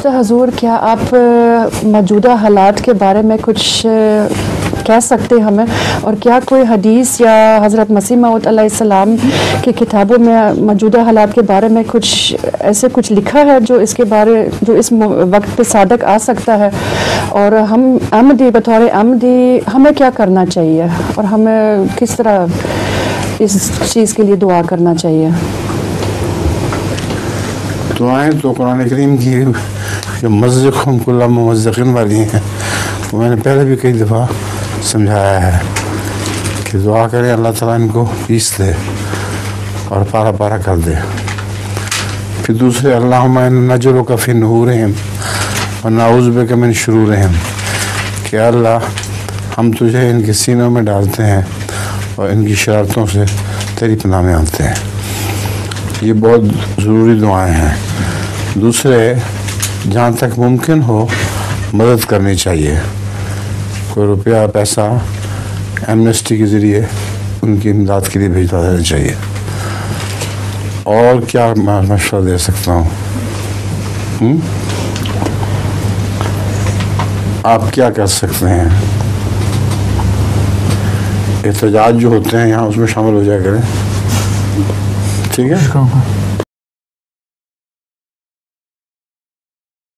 حضور کیا آپ موجودہ حالات کے بارے میں کچھ کہہ سکتے ہمیں، اور کیا کوئی حدیث یا حضرت مسیح موعود علیہ السلام کی کتابوں میں موجودہ حالات کے بارے میں کچھ لکھا ہے جو اس وقت پہ صادق آ سکتا ہے، اور ہم بطور احمدی ہمیں کیا کرنا چاہیے اور ہمیں کس طرح اس چیز کے لیے دعا کرنا چاہیے؟ دعائیں تو قرآن کریم کی جو مزقہم کل ممزقین والی ہیں، وہ میں نے پہلے بھی کئی دفعہ سمجھایا ہے کہ دعا کریں اللہ تعالیٰ ان کو پیس دے اور پارا پارا کر دے. پھر دوسرے اللہم نجعلک فی نحورہم ونعوذ بک من شرورہم، کہ اللہ ہم تجھے ان کے سینوں میں ڈالتے ہیں اور ان کی شرارتوں سے تیری پناہ میں آتے ہیں. یہ بہت ضروری دعائیں ہیں. دوسرے، جہاں تک ممکن ہو مدد کرنی چاہیے. کوئی روپیہ پیسہ ایمنسٹی کے ذریعے ان کی امداد کے لیے بھیجا دینا چاہیے. اور کیا مشورہ دے سکتا ہوں؟ آپ کیا کر سکتے ہیں؟ احتجاج جو ہوتے ہیں یہاں اس میں شامل ہو جائے کریں. ٹھیک ہے.